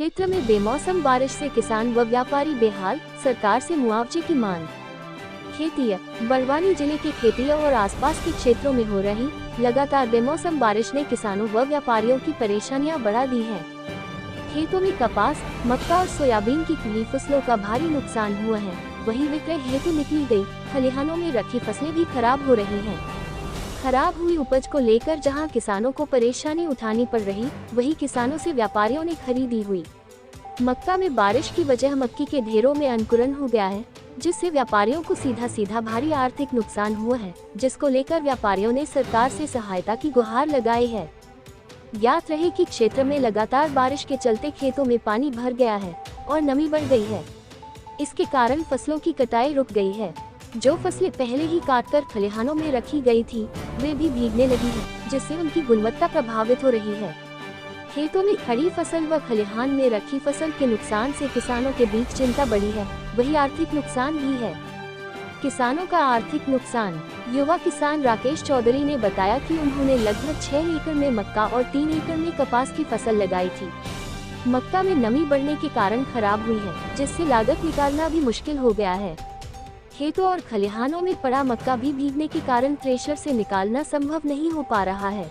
क्षेत्र में बेमौसम बारिश से किसान व व्यापारी बेहाल, सरकार से मुआवजे की मांग। खेतिया बड़वानी जिले के खेतिया और आसपास के क्षेत्रों में हो रही लगातार बेमौसम बारिश ने किसानों व व्यापारियों की परेशानियां बढ़ा दी हैं। खेतों में कपास, मक्का और सोयाबीन की खुली फसलों का भारी नुकसान हुआ है। वहीं विक्रय हेतु निकली गई खलिहानों में रखी फसलें भी खराब हो रही हैं। खराब हुई उपज को लेकर जहां किसानों को परेशानी उठानी पड़ रही, वहीं किसानों से व्यापारियों ने खरीदी हुई मक्का में बारिश की वजह मक्की के ढेरों में अंकुरन हो गया है, जिससे व्यापारियों को सीधा भारी आर्थिक नुकसान हुआ है, जिसको लेकर व्यापारियों ने सरकार से सहायता की गुहार लगाई है। ज्ञात रहे कि क्षेत्र में लगातार बारिश के चलते खेतों में पानी भर गया है और नमी बढ़ गई है। इसके कारण फसलों की कटाई रुक गई है। जो फसलें पहले ही काटकर खलिहानों में रखी गई थी, वे भी भीगने लगी है, जिससे उनकी गुणवत्ता प्रभावित हो रही है। खेतों में खड़ी फसल व खलिहान में रखी फसल के नुकसान से किसानों के बीच चिंता बढ़ी है, वही आर्थिक नुकसान भी है। किसानों का आर्थिक नुकसान। युवा किसान राकेश चौधरी ने बताया कि उन्होंने लगभग 6 एकड़ में मक्का और 3 एकड़ में कपास की फसल लगाई थी। मक्का में नमी बढ़ने के कारण खराब हुई है, जिससे लागत निकालना भी मुश्किल हो गया है। खेतों और खलिहानों में पड़ा मक्का भी भीगने के कारण थ्रेशर से निकालना संभव नहीं हो पा रहा है।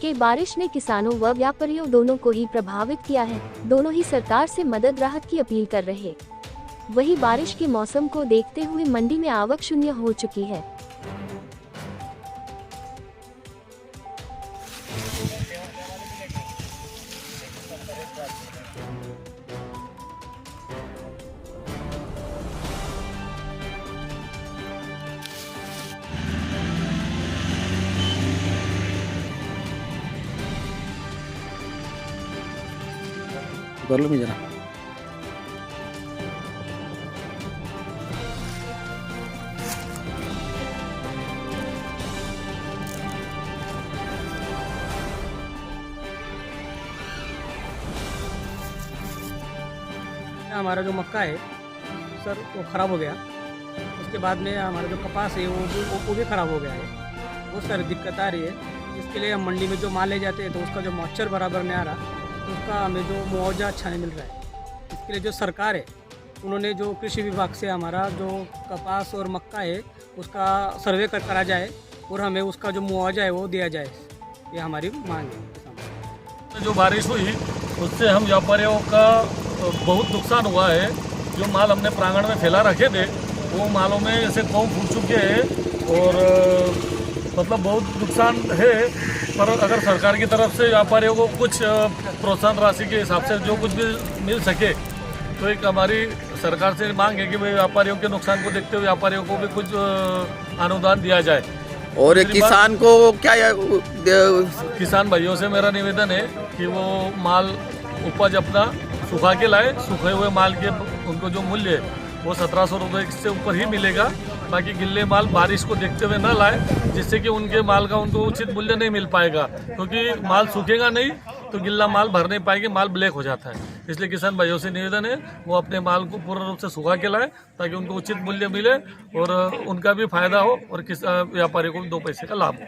कि बारिश ने किसानों व व्यापारियों दोनों को ही प्रभावित किया है। दोनों ही सरकार से मदद राहत की अपील कर रहे। वही बारिश के मौसम को देखते हुए मंडी में आवक शून्य हो चुकी है। कर लो जरा। हमारा जो मक्का है सर वो ख़राब हो गया। उसके बाद में हमारा जो कपास है वो भी ख़राब हो गया है। बहुत सारी दिक्कत आ रही है। इसके लिए हम मंडी में जो माल ले जाते हैं तो उसका जो मॉइस्चर बराबर नहीं आ रहा, तो उसका हमें जो मुआवजा अच्छा नहीं मिल रहा है। इसके लिए जो सरकार है उन्होंने जो कृषि विभाग से हमारा जो कपास और मक्का है उसका सर्वे करा जाए और हमें उसका जो मुआवजा है वो दिया जाए, ये हमारी मांग है। जो बारिश हुई उससे हम व्यापारियों का बहुत नुकसान हुआ है। जो माल हमने प्रांगण में फैला रखे थे वो मालों में ऐसे कौम फूट चुके हैं और मतलब बहुत नुकसान है। पर अगर सरकार की तरफ से व्यापारियों को कुछ प्रोत्साहन राशि के हिसाब से जो कुछ भी मिल सके, तो एक हमारी सरकार से मांग है कि भाई व्यापारियों के नुकसान को देखते हुए व्यापारियों को भी कुछ अनुदान दिया जाए। और किसान को क्या किसान भाइयों से मेरा निवेदन है कि वो माल उपज अपना सुखा के लाए। सूखे हुए माल के उनको जो मूल्य है वो 1700 रुपये से ऊपर ही मिलेगा। बाकी गिल्ले माल बारिश को देखते हुए न लाए, जिससे कि उनके माल का उनको उचित मूल्य नहीं मिल पाएगा, क्योंकि माल सूखेगा नहीं तो गिल्ला माल भर नहीं पाएंगे, माल ब्लैक हो जाता है। इसलिए किसान भाइयों से निवेदन है वो अपने माल को पूर्ण रूप से सुखा के लाए ताकि उनको उचित मूल्य मिले और उनका भी फायदा हो और व्यापारी को भी 2 पैसे का लाभ हो।